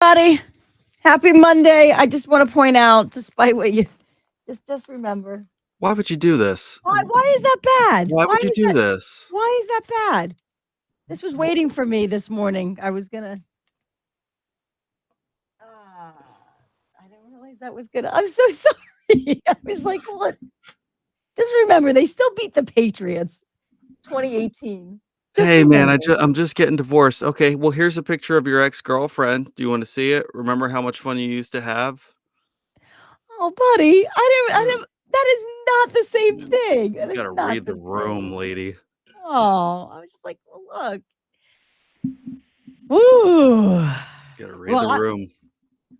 Everybody, happy Monday. I just want to point out, despite what you just remember. Why would you do this? Why is that bad? Why would you do this? Why is that bad? This was waiting for me this morning. I was gonna. I didn't realize that was gonna. I'm so sorry. I was like, what? Just remember, they still beat the Patriots, 2018. Hey man, I'm just getting divorced. Okay, well here's a picture of your ex-girlfriend. Do you want to see it? Remember how much fun you used to have? Oh, buddy, I didn't. That is not the same thing. You gotta read the room, lady. Oh, I was just like, well, look. Ooh. Gotta read the room.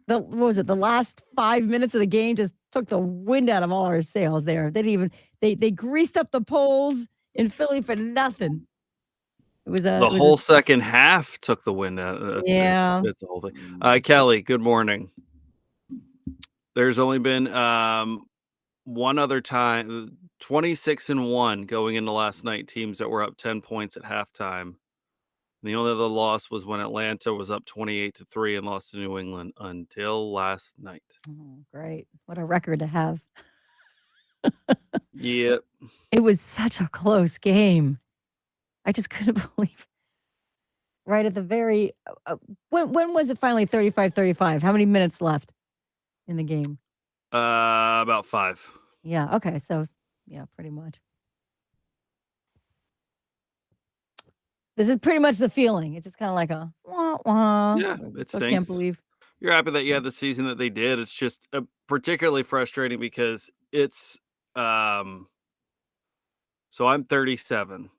What was it? The last 5 minutes of the game just took the wind out of all our sails there. They didn't even they greased up the poles in Philly for nothing. It was the whole second half took the wind out. Yeah. It's the whole thing. Kelly, good morning. There's only been one other time, 26-1 going into last night, teams that were up 10 points at halftime. The only other loss was when Atlanta was up 28-3 and lost to New England until last night. Oh, great. What a record to have. Yep. It was such a close game. I just couldn't believe right at the very when was it finally 35-35? How many minutes left in the game? About 5. Yeah, okay. So, yeah, pretty much. This is pretty much the feeling. It's just kind of like a wah, wah. Yeah, it stinks. I can't believe. You're happy that you had the season that they did. It's just particularly frustrating because it's so I'm 37.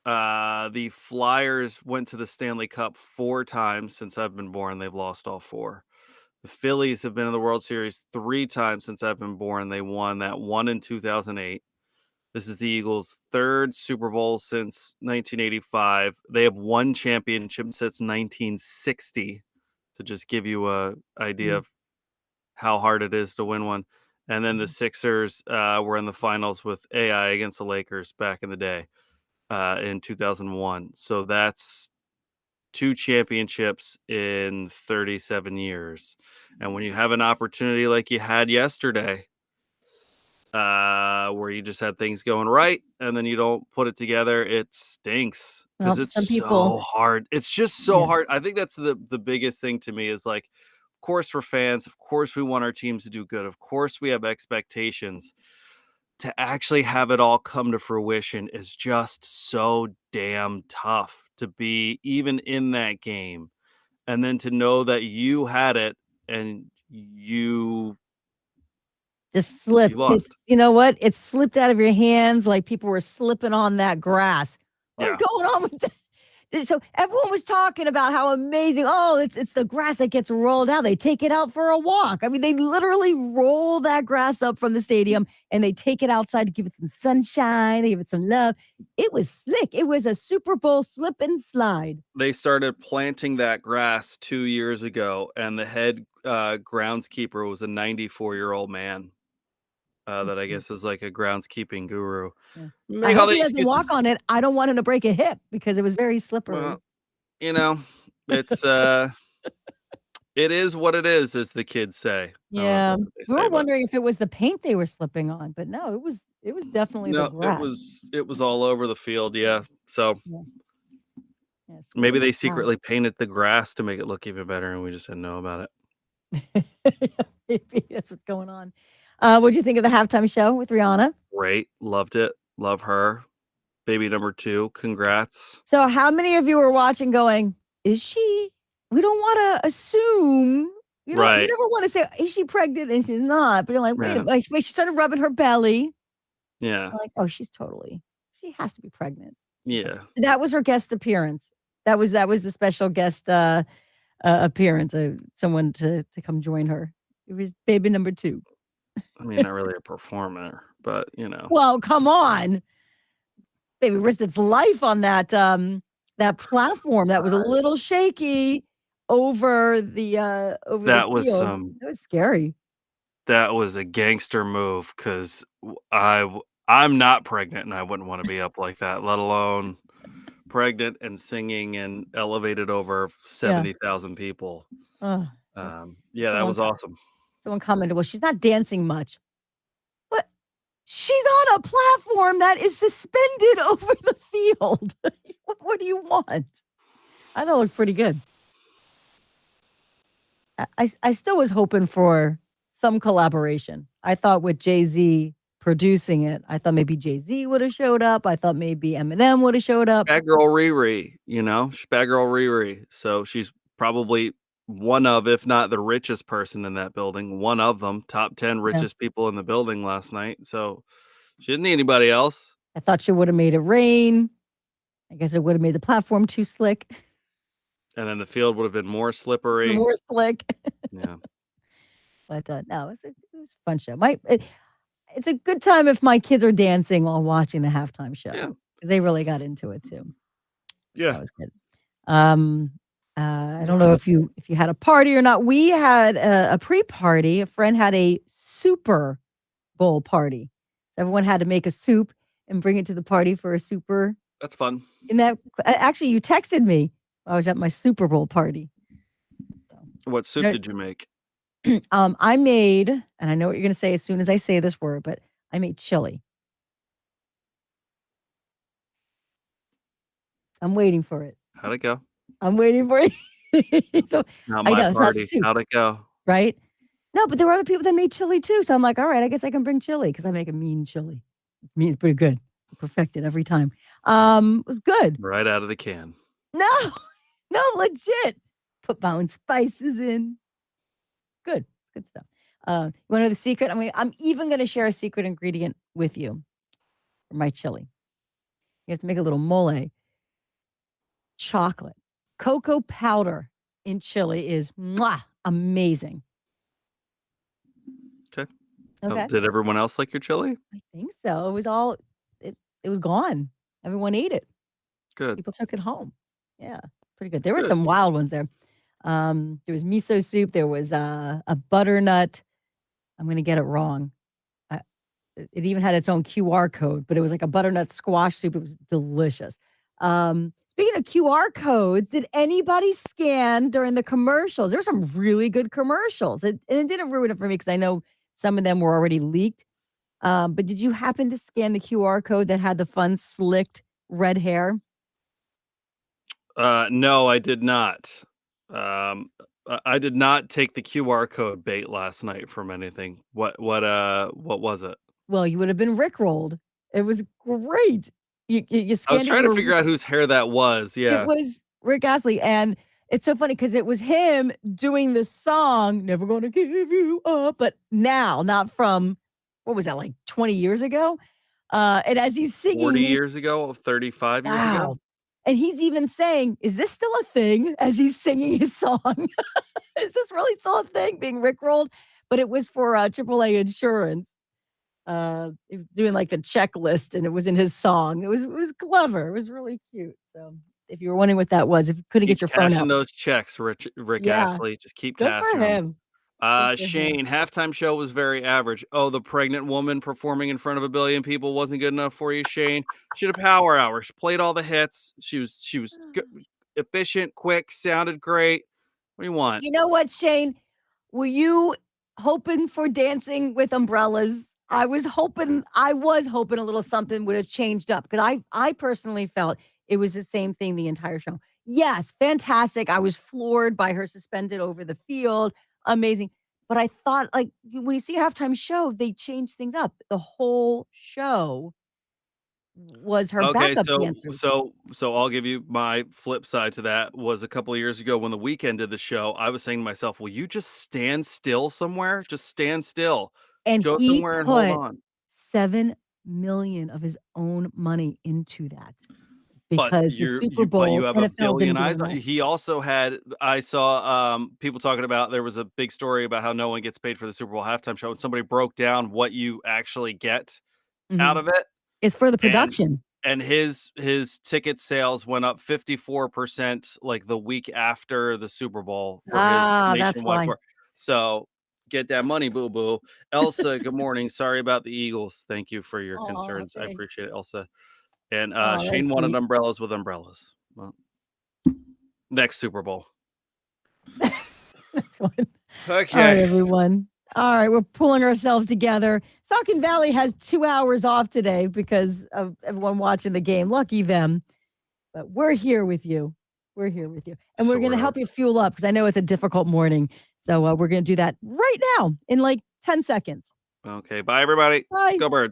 The Flyers went to the Stanley Cup 4 times since I've been born. They've lost all 4. The Phillies have been in the World Series 3 times since I've been born. They won that one in 2008. This is the Eagles' 3rd Super Bowl since 1985. They have won championship since 1960, to just give you a idea of how hard it is to win one. And then the Sixers were in the finals with AI against the Lakers back in the day in 2001. So that's 2 championships in 37 years. And when you have an opportunity like you had yesterday, where you just had things going right and then you don't put it together, it stinks because it's so hard. It's just so hard. I think that's the biggest thing to me is like, of course, we're fans. Of course, we want our teams to do good. Of course, we have expectations. To actually have it all come to fruition is just so damn tough to be even in that game. And then to know that you had it and you just slipped. You know what? It slipped out of your hands like people were slipping on that grass. What's going on with that? So everyone was talking about how amazing. Oh, it's the grass that gets rolled out. They take it out for a walk. I mean, they literally roll that grass up from the stadium and they take it outside to give it some sunshine. They give it some love. It was slick. It was a Super Bowl slip and slide. They started planting that grass 2 years ago, and the head groundskeeper was a 94-year-old man. That I guess is like a groundskeeping guru. Yeah. I hope he doesn't walk on it. I don't want him to break a hip because it was very slippery. Well, it's it is what it is, as the kids say. Yeah, we were wondering if it was the paint they were slipping on, but no, it was definitely the grass. It was all over the field. Yeah, so yes, maybe they secretly painted the grass to make it look even better, and we just didn't know about it. Maybe that's what's going on. What'd you think of the halftime show with Rihanna? Great. Loved it. Love her. Baby number 2. Congrats. So how many of you were watching going, is she? We don't want to assume. You never want to say, is she pregnant? And she's not. But you're like, wait a minute. She started rubbing her belly. Yeah. Like, oh, she has to be pregnant. Yeah. That was her guest appearance. That was the special guest appearance. Someone to come join her. It was baby number 2. I mean, not really a performer, but Well, come on. Baby risked its life on that platform that was a little shaky over the that was field. That was scary. That was a gangster move because I'm not pregnant and I wouldn't want to be up like that, let alone pregnant and singing and elevated over 70,000 people. Oh, Yeah, that was awesome. Someone commented, well, she's not dancing much. What? She's on a platform that is suspended over the field. What do you want? I thought it looked pretty good. I still was hoping for some collaboration. I thought with Jay-Z producing it, I thought maybe Jay-Z would have showed up. I thought maybe Eminem would have showed up. Bad girl Riri, bad girl Riri. So she's probably one of, if not the richest person in that building. One of them, top 10 richest people in the building last night. So she didn't need anybody else. I thought she would have made it rain. I guess it would have made the platform too slick. And then the field would have been more slippery. More slick. Yeah. But no, it was a fun show. It's a good time if my kids are dancing while watching the halftime show. Yeah. They really got into it too. Yeah. That was good. I don't know if you had a party or not. We had a pre-party. A friend had a Super Bowl party. So everyone had to make a soup and bring it to the party for a super. That's fun. Actually, you texted me. I was at my Super Bowl party. What soup did you make? I made, and I know what you're going to say as soon as I say this word, but I made chili. I'm waiting for it. How'd it go? I'm waiting for it. So Not my party. How'd it go? Right? No, but there were other people that made chili too. So I'm like, all right, I guess I can bring chili because I make a mean chili. It's pretty good. Perfected every time. It was good. Right out of the can. No, legit. Put my own spices in. Good. It's good stuff. You want to know the secret? I'm even going to share a secret ingredient with you for my chili. You have to make a little mole. Chocolate. Cocoa powder in chili is amazing. Okay. Did everyone else like your chili? I think so. It was gone. Everyone ate it. Good. People took it home. Yeah, pretty good. There were some wild ones there. There was miso soup. There was a butternut. I'm going to get it wrong. It even had its own QR code, but it was like a butternut squash soup. It was delicious. Speaking of QR codes, did anybody scan during the commercials? There were some really good commercials. And it didn't ruin it for me because I know some of them were already leaked. But did you happen to scan the QR code that had the fun slicked red hair? No, I did not. I did not take the QR code bait last night from anything. What was it? Well, you would have been rickrolled. It was great. You scanned I was trying to figure out whose hair that was. Yeah. It was Rick Astley. And it's so funny because it was him doing the song, Never Gonna Give You Up, but now, not from, what was that, like 20 years ago? And as he's singing. 40 years ago, 35 years ago. And he's even saying, is this still a thing as he's singing his song? Is this really still a thing, being rickrolled? But it was for AAA insurance. Doing like the checklist, and it was in his song. It was clever. It was really cute. So if you were wondering what that was, if you couldn't get your phone out, those checks, Rick Astley, just keep cashing them. Shane, halftime show was very average. Oh, the pregnant woman performing in front of 1 billion people wasn't good enough for you, Shane. She had a power hour. She played all the hits. She was good, efficient, quick, sounded great. What do you want? You know what, Shane? Were you hoping for Dancing with Umbrellas? I was hoping a little something would have changed up because I personally felt it was the same thing the entire show. Yes, fantastic. I was floored by her suspended over the field. Amazing. But I thought, like, when you see a halftime show, they change things up. The whole show was her backup dancers. So I'll give you my flip side to that. Was a couple of years ago when The Weeknd did the show, I was saying to myself, will you just stand still somewhere? Just stand still. And go he somewhere and hold on. $7 million of his own money into that. Because the Super Bowl, you have NFL $1 billion eyes. didn't do He also had. I saw people talking about. There was a big story about how no one gets paid for the Super Bowl halftime show, and somebody broke down what you actually get out of it. It's for the production. And his ticket sales went up 54% like the week after the Super Bowl for his that's why. tour. So get that money, boo boo. Elsa, good morning. Sorry about the Eagles. Thank you for your concerns. I appreciate it, Elsa. And Oh, Shane that's wanted sweet. umbrellas with umbrellas. Well, next Super Bowl. Next one. All right, Okay. everyone. All right, we're pulling ourselves together. Saucon Valley has 2 hours off today because of everyone watching the game. Lucky them. But we're here with you. We're here with you. And we're going to Sort of. help you fuel up because I know it's a difficult morning. So we're going to do that right now in like 10 seconds. Okay. Bye, everybody. Bye. Go Birds.